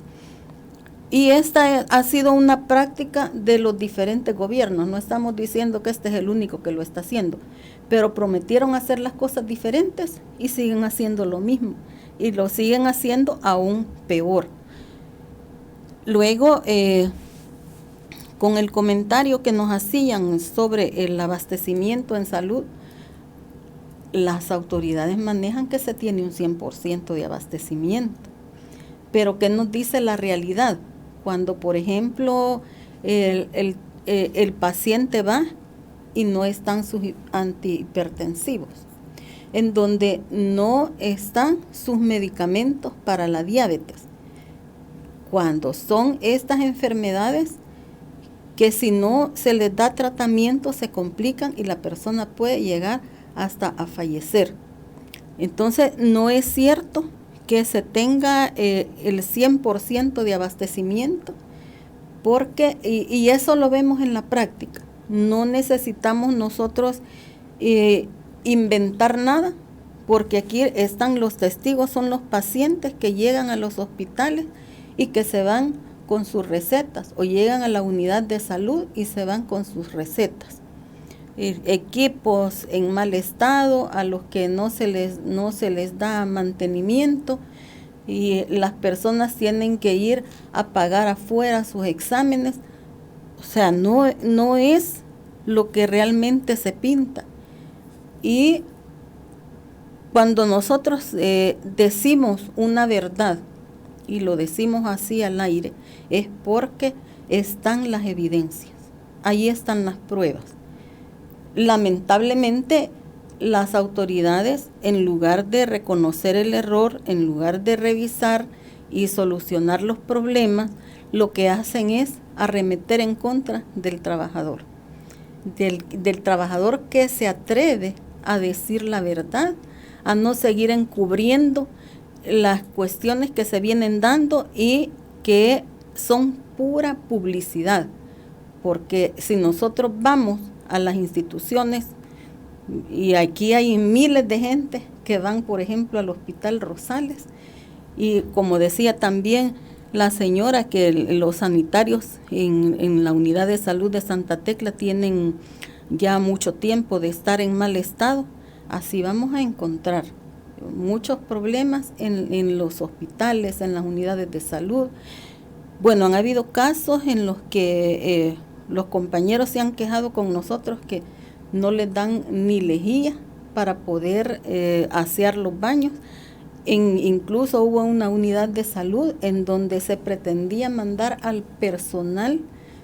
Y esta ha sido una práctica de los diferentes gobiernos. No estamos diciendo que este es el único que lo está haciendo, pero prometieron hacer las cosas diferentes y siguen haciendo lo mismo, y lo siguen haciendo aún peor. Luego, con el comentario que nos hacían sobre el abastecimiento en salud, las autoridades manejan que se tiene un 100% de abastecimiento, pero ¿qué nos dice la realidad? Cuando, por ejemplo, el paciente va y no están sus antihipertensivos, en donde no están sus medicamentos para la diabetes, cuando son estas enfermedades que si no se les da tratamiento se complican y la persona puede llegar hasta a fallecer. Entonces, no es cierto que se tenga el 100% de abastecimiento, porque, y eso lo vemos en la práctica, no necesitamos nosotros inventar nada, porque aquí están los testigos, son los pacientes que llegan a los hospitales y que se van con sus recetas, o llegan a la unidad de salud y se van con sus recetas. Equipos en mal estado, a los que no se les da mantenimiento, y las personas tienen que ir a pagar afuera sus exámenes. O sea, no es lo que realmente se pinta. Y cuando nosotros decimos una verdad, y lo decimos así al aire, es porque están las evidencias, ahí están las pruebas. Lamentablemente, las autoridades, en lugar de reconocer el error, en lugar de revisar y solucionar los problemas, lo que hacen es arremeter en contra del trabajador. Del trabajador que se atreve a decir la verdad, a no seguir encubriendo las cuestiones que se vienen dando y que son pura publicidad. Porque si nosotros vamos a las instituciones, y aquí hay miles de gente que van, por ejemplo, al Hospital Rosales, y como decía también la señora, que los sanitarios en la unidad de salud de Santa Tecla tienen ya mucho tiempo de estar en mal estado, así vamos a encontrar muchos problemas en los hospitales, en las unidades de salud. Bueno, han habido casos en los que los compañeros se han quejado con nosotros que no les dan ni lejía para poder asear los baños. Incluso hubo una unidad de salud en donde se pretendía mandar al personal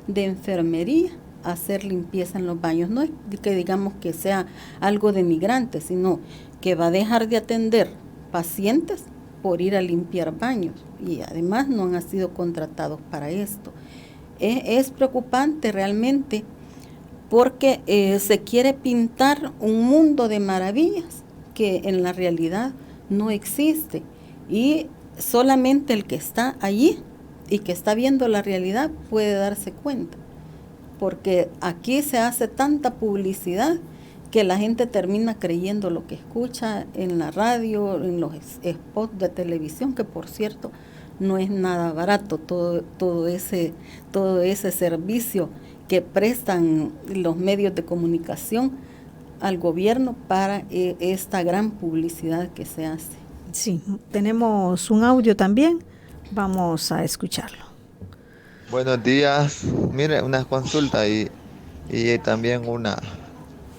de enfermería a hacer limpieza en los baños. No es que digamos que sea algo denigrante, sino que va a dejar de atender pacientes por ir a limpiar baños, y además no han sido contratados para esto. Es preocupante realmente, porque se quiere pintar un mundo de maravillas que en la realidad no existe, y solamente el que está allí y que está viendo la realidad puede darse cuenta, porque aquí se hace tanta publicidad que la gente termina creyendo lo que escucha en la radio, en los spots de televisión, que por cierto no es nada barato todo ese servicio que prestan los medios de comunicación al gobierno para esta gran publicidad que se hace. Sí, tenemos un audio también, vamos a escucharlo. Buenos días, mire, una consulta y también un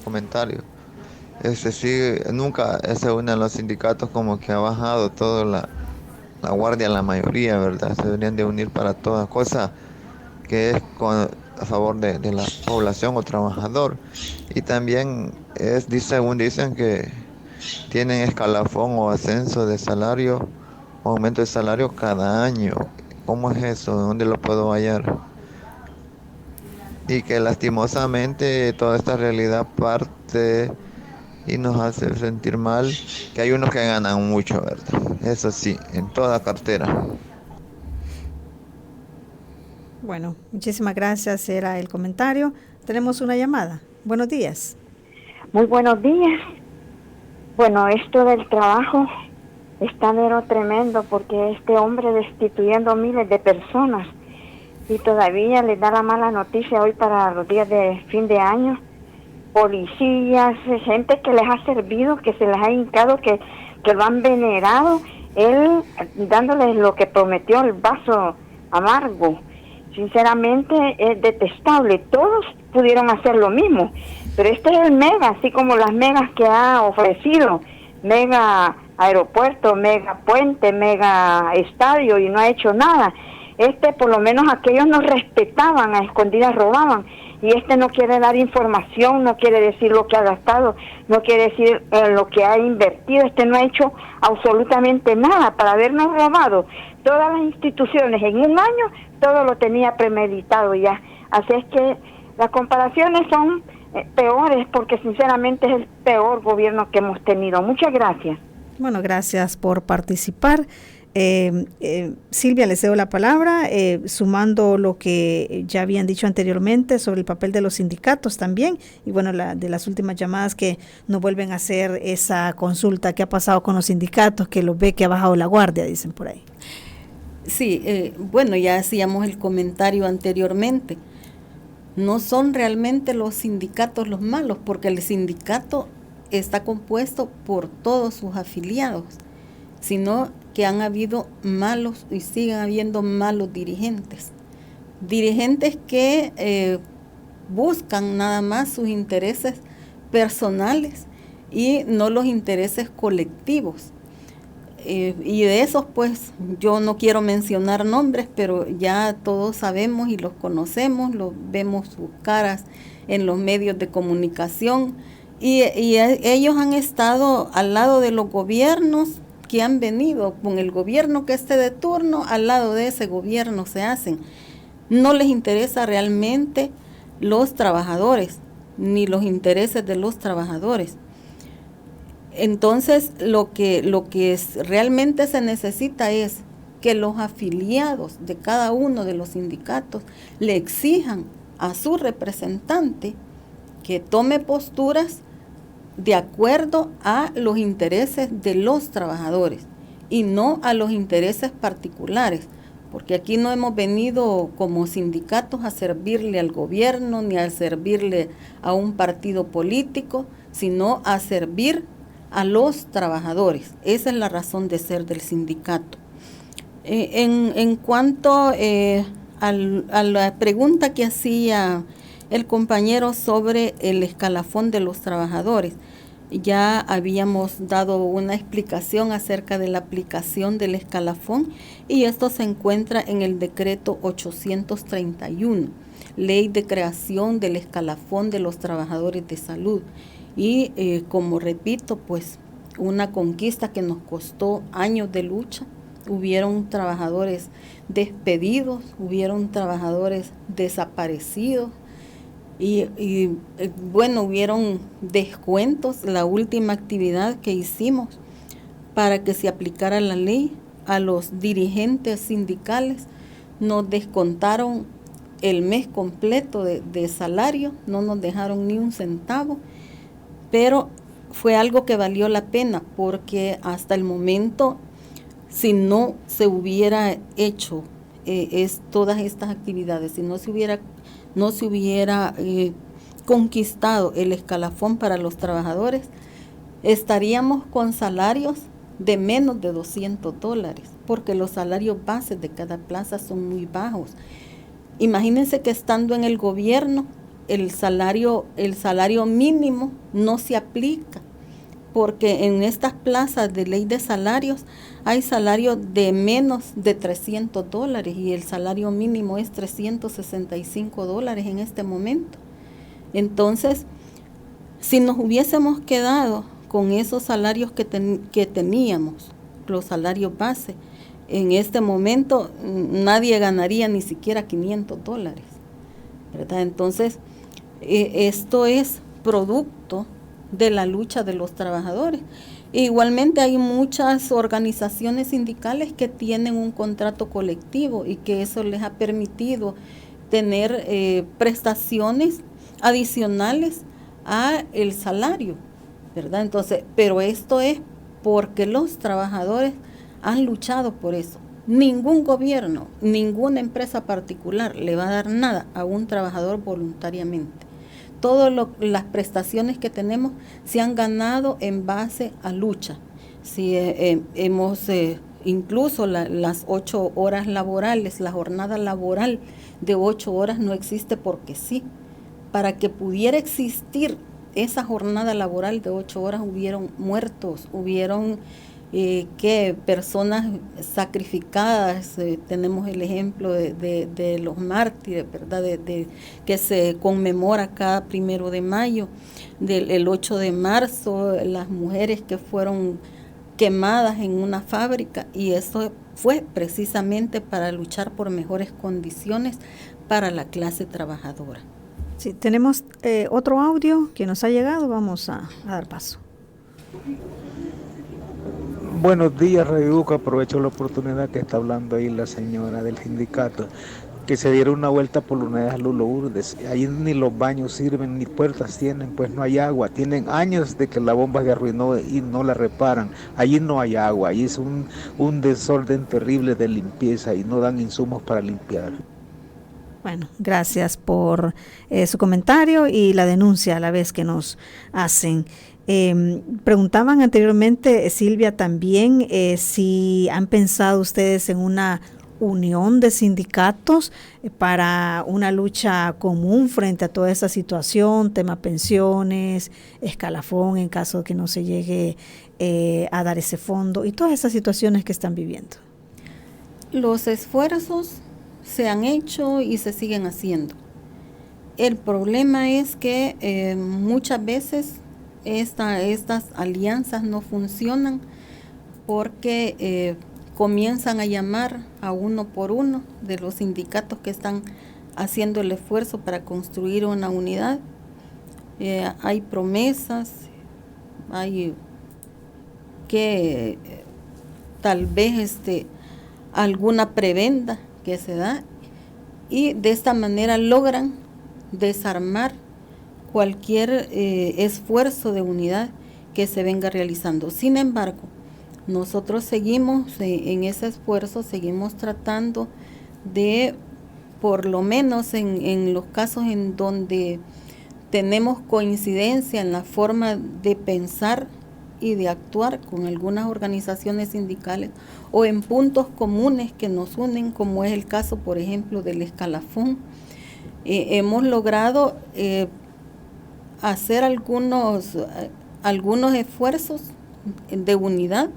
comentario. Nunca se unen los sindicatos, como que ha bajado toda la guardia, la mayoría, ¿verdad? Se deberían de unir para toda cosa que es a favor de la población o trabajador. Y también según dicen que tienen escalafón o ascenso de salario, o aumento de salario cada año. ¿Cómo es eso? ¿Dónde lo puedo hallar? Y que lastimosamente toda esta realidad parte y nos hace sentir mal, que hay unos que ganan mucho, ¿verdad? Eso sí, en toda cartera. Bueno, muchísimas gracias, era el comentario. Tenemos una llamada. Buenos días. Muy buenos días. Bueno, esto del trabajo está mero tremendo, porque este hombre destituyendo miles de personas, y todavía les da la mala noticia hoy para los días de fin de año. Policías, gente que les ha servido, que se les ha hincado, que lo han venerado, él dándoles lo que prometió, el vaso amargo. Sinceramente es detestable. Todos pudieron hacer lo mismo, pero este es el mega, así como las megas que ha ofrecido, mega aeropuerto, mega puente, mega estadio, y no ha hecho nada. Por lo menos aquellos nos respetaban, a escondidas robaban, y no quiere dar información, no quiere decir lo que ha gastado, no quiere decir lo que ha invertido. No ha hecho absolutamente nada para habernos robado todas las instituciones en un año. Todo lo tenía premeditado ya. Así es que las comparaciones son peores, porque sinceramente es el peor gobierno que hemos tenido. Muchas gracias. Bueno, gracias por participar. Silvia, le cedo la palabra, sumando lo que ya habían dicho anteriormente sobre el papel de los sindicatos también, y bueno, de las últimas llamadas que nos vuelven a hacer esa consulta, ¿qué ha pasado con los sindicatos? Que los ve que ha bajado la guardia, dicen por ahí. Sí, bueno, ya hacíamos el comentario anteriormente. No son realmente los sindicatos los malos, porque el sindicato está compuesto por todos sus afiliados, sino que han habido malos y siguen habiendo malos dirigentes. Dirigentes que buscan nada más sus intereses personales y no los intereses colectivos. Y de esos, pues, yo no quiero mencionar nombres, pero ya todos sabemos y los conocemos, vemos sus caras en los medios de comunicación, y ellos han estado al lado de los gobiernos que han venido, con el gobierno que esté de turno, al lado de ese gobierno se hacen. No les interesa realmente los trabajadores, ni los intereses de los trabajadores. Entonces, lo que realmente se necesita es que los afiliados de cada uno de los sindicatos le exijan a su representante que tome posturas de acuerdo a los intereses de los trabajadores y no a los intereses particulares, porque aquí no hemos venido como sindicatos a servirle al gobierno ni a servirle a un partido político, sino a servir a los trabajadores. Esa es la razón de ser del sindicato. En cuanto a la pregunta que hacía el compañero sobre el escalafón de los trabajadores, ya habíamos dado una explicación acerca de la aplicación del escalafón, y esto se encuentra en el decreto 831, ley de creación del escalafón de los trabajadores de salud. Y como repito, pues una conquista que nos costó años de lucha. Hubieron trabajadores despedidos, hubieron trabajadores desaparecidos y bueno, hubieron descuentos. La última actividad que hicimos para que se aplicara la ley, a los dirigentes sindicales nos descontaron el mes completo de salario, no nos dejaron ni un centavo, pero fue algo que valió la pena, porque hasta el momento, si no se hubiera hecho todas estas actividades, si no se hubiera conquistado el escalafón para los trabajadores, estaríamos con salarios de menos de $200, porque los salarios bases de cada plaza son muy bajos. Imagínense que estando en el gobierno, el salario mínimo no se aplica, porque en estas plazas de ley de salarios hay salarios de menos de $300 y el salario mínimo es $365 en este momento. Entonces, si nos hubiésemos quedado con esos salarios que teníamos, los salarios base, en este momento nadie ganaría ni siquiera $500, ¿verdad? Entonces, esto es producto de la lucha de los trabajadores. Igualmente hay muchas organizaciones sindicales que tienen un contrato colectivo y que eso les ha permitido tener prestaciones adicionales a el salario, ¿verdad? Entonces, pero esto es porque los trabajadores han luchado por eso. Ningún gobierno, ninguna empresa particular le va a dar nada a un trabajador voluntariamente. Todas las prestaciones que tenemos se han ganado en base a lucha. Si hemos incluso las 8 horas laborales, la jornada laboral de 8 horas no existe porque sí. Para que pudiera existir esa jornada laboral de 8 horas hubieron muertos, hubieron personas sacrificadas. Tenemos el ejemplo de los mártires, ¿verdad? Que se conmemora cada 1 de mayo, el 8 de marzo, las mujeres que fueron quemadas en una fábrica, y eso fue precisamente para luchar por mejores condiciones para la clase trabajadora. Sí, tenemos otro audio que nos ha llegado, vamos a dar paso. Buenos días, Radio Educa. Aprovecho la oportunidad que está hablando ahí la señora del sindicato, que se diera una vuelta por la unidad de Luz Lourdes. Ahí ni los baños sirven, ni puertas tienen, pues no hay agua. Tienen años de que la bomba se arruinó y no la reparan. Allí no hay agua, allí es un desorden terrible de limpieza y no dan insumos para limpiar. Bueno, gracias por su comentario y la denuncia a la vez que nos hacen. Preguntaban anteriormente, Silvia, también si han pensado ustedes en una unión de sindicatos para una lucha común frente a toda esa situación, tema pensiones, escalafón en caso de que no se llegue a dar ese fondo y todas esas situaciones que están viviendo. Los esfuerzos se han hecho y se siguen haciendo. El problema es que muchas veces estas alianzas no funcionan porque comienzan a llamar a uno por uno de los sindicatos que están haciendo el esfuerzo para construir una unidad. Hay promesas, hay que tal vez alguna prebenda que se da y de esta manera logran desarmar cualquier esfuerzo de unidad que se venga realizando. Sin embargo, nosotros seguimos en ese esfuerzo, seguimos tratando de, por lo menos en los casos en donde tenemos coincidencia en la forma de pensar y de actuar con algunas organizaciones sindicales o en puntos comunes que nos unen, como es el caso, por ejemplo, del escalafón. Hemos logrado hacer algunos esfuerzos de unidad,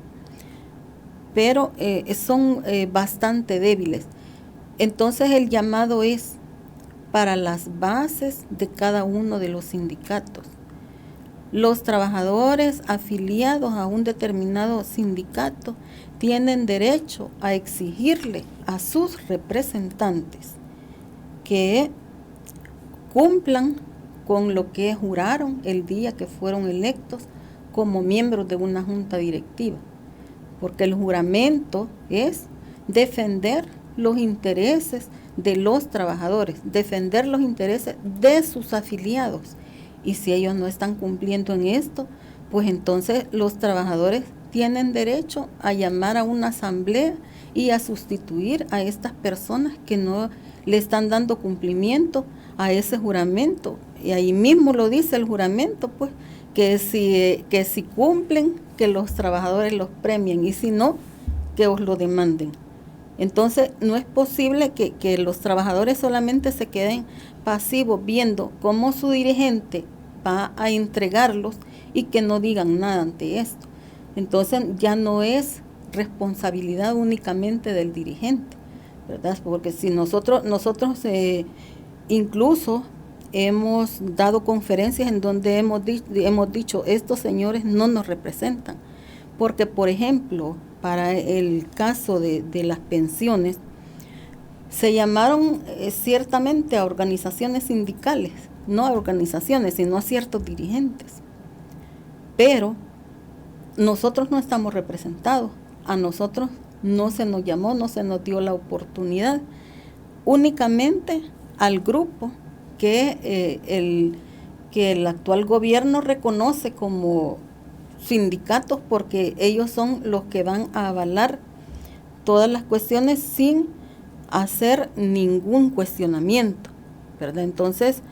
pero son bastante débiles. Entonces el llamado es para las bases de cada uno de los sindicatos. Los trabajadores afiliados a un determinado sindicato tienen derecho a exigirle a sus representantes que cumplan con lo que juraron el día que fueron electos como miembros de una junta directiva, porque el juramento es defender los intereses de los trabajadores, defender los intereses de sus afiliados. Y si ellos no están cumpliendo en esto, pues entonces los trabajadores tienen derecho a llamar a una asamblea y a sustituir a estas personas que no le están dando cumplimiento a ese juramento. Y ahí mismo lo dice el juramento, pues, que si cumplen, que los trabajadores los premien, y si no, que os lo demanden. Entonces, no es posible que los trabajadores solamente se queden pasivos viendo cómo su dirigente va a entregarlos y que no digan nada ante esto. Entonces, ya no es responsabilidad únicamente del dirigente, ¿verdad? Porque si nosotros incluso hemos dado conferencias en donde hemos dicho, estos señores no nos representan, porque, por ejemplo, para el caso de las pensiones, se llamaron ciertamente a organizaciones sindicales, no a organizaciones, sino a ciertos dirigentes. Pero nosotros no estamos representados, a nosotros no se nos llamó, no se nos dio la oportunidad, únicamente al grupo que el actual gobierno reconoce como sindicatos, porque ellos son los que van a avalar todas las cuestiones sin hacer ningún cuestionamiento, ¿verdad? Entonces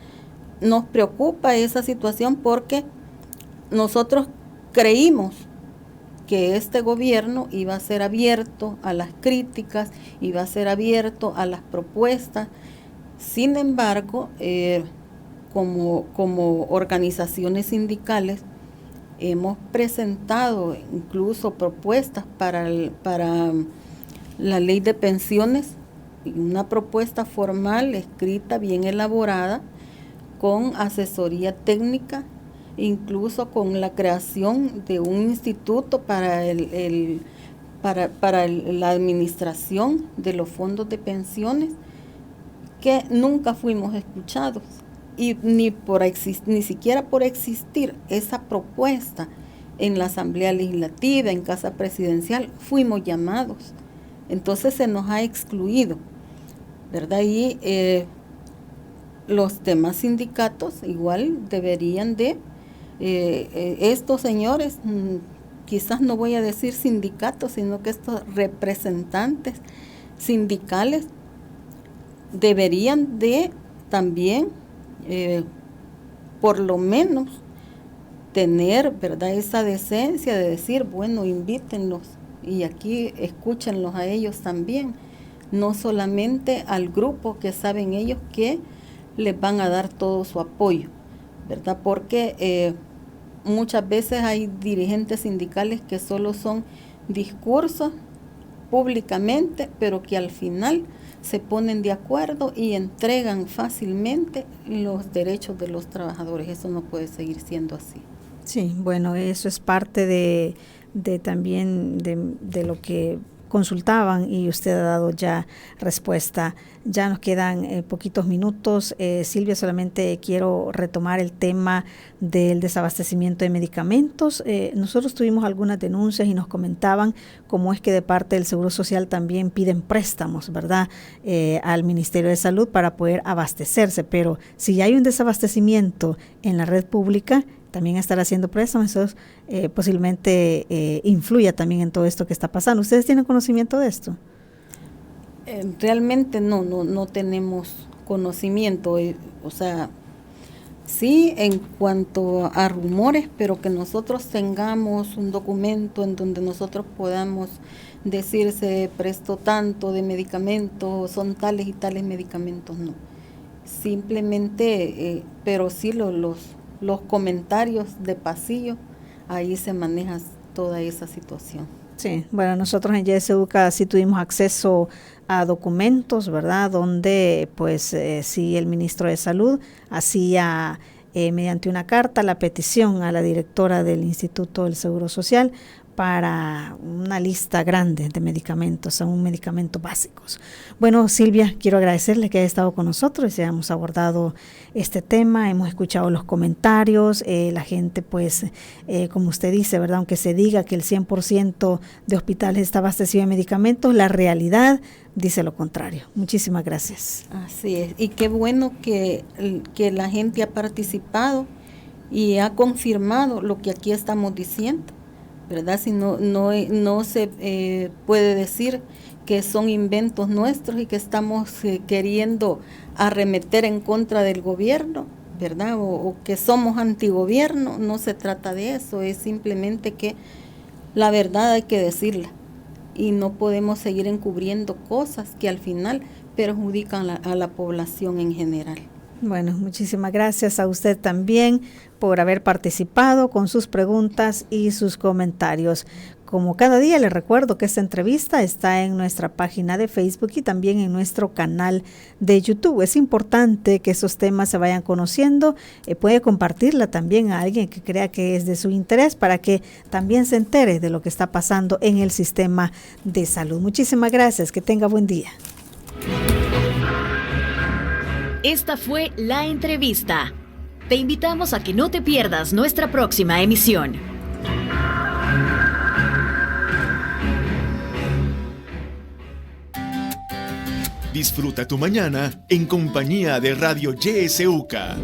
nos preocupa esa situación porque nosotros creímos que este gobierno iba a ser abierto a las críticas, iba a ser abierto a las propuestas. Sin embargo, como organizaciones sindicales, hemos presentado incluso propuestas para la ley de pensiones, una propuesta formal, escrita, bien elaborada, con asesoría técnica, incluso con la creación de un instituto para la administración de los fondos de pensiones, que nunca fuimos escuchados. Y ni siquiera por existir esa propuesta en la Asamblea Legislativa, en Casa Presidencial, fuimos llamados. Entonces se nos ha excluido, ¿verdad? Y los demás sindicatos igual deberían de, estos señores, quizás no voy a decir sindicatos, sino que estos representantes sindicales deberían de también, por lo menos, tener, ¿verdad?, esa decencia de decir, bueno, invítenlos y aquí escúchenlos a ellos también, no solamente al grupo que saben ellos que les van a dar todo su apoyo, ¿verdad? Porque muchas veces hay dirigentes sindicales que solo son discursos públicamente, pero que al final se ponen de acuerdo y entregan fácilmente los derechos de los trabajadores. Eso no puede seguir siendo así. Sí, bueno, eso es parte de también de lo que consultaban y usted ha dado ya respuesta. Ya nos quedan poquitos minutos. Silvia, solamente quiero retomar el tema del desabastecimiento de medicamentos. Nosotros tuvimos algunas denuncias y nos comentaban cómo es que de parte del Seguro Social también piden préstamos, ¿verdad?, al Ministerio de Salud para poder abastecerse, pero si hay un desabastecimiento en la red pública, también estar haciendo préstamos, eso posiblemente influya también en todo esto que está pasando. ¿Ustedes tienen conocimiento de esto? Realmente no tenemos conocimiento, o sea, sí en cuanto a rumores, pero que nosotros tengamos un documento en donde nosotros podamos decir se prestó tanto de medicamentos, son tales y tales medicamentos, no. Simplemente, pero sí los comentarios de pasillo, ahí se maneja toda esa situación. Sí, bueno, nosotros en YSUCA sí tuvimos acceso a documentos, ¿verdad?, donde pues sí el ministro de Salud hacía mediante una carta la petición a la directora del Instituto del Seguro Social para una lista grande de medicamentos, son medicamentos básicos. Bueno, Silvia, quiero agradecerle que haya estado con nosotros y hayamos abordado este tema, hemos escuchado los comentarios, la gente pues, como usted dice, ¿verdad?, aunque se diga que el 100% de hospitales está abastecido de medicamentos, la realidad dice lo contrario. Muchísimas gracias. Así es, y qué bueno que la gente ha participado y ha confirmado lo que aquí estamos diciendo, ¿verdad? Si no se puede decir que son inventos nuestros y que estamos queriendo arremeter en contra del gobierno, ¿verdad? O que somos antigobierno, no se trata de eso, es simplemente que la verdad hay que decirla y no podemos seguir encubriendo cosas que al final perjudican a la población en general. Bueno, muchísimas gracias a usted también por haber participado con sus preguntas y sus comentarios. Como cada día les recuerdo que esta entrevista está en nuestra página de Facebook y también en nuestro canal de YouTube. Es importante que esos temas se vayan conociendo. Puede compartirla también a alguien que crea que es de su interés para que también se entere de lo que está pasando en el sistema de salud. Muchísimas gracias. Que tenga buen día. Esta fue la entrevista. Te invitamos a que no te pierdas nuestra próxima emisión. Disfruta tu mañana en compañía de Radio YSUCA.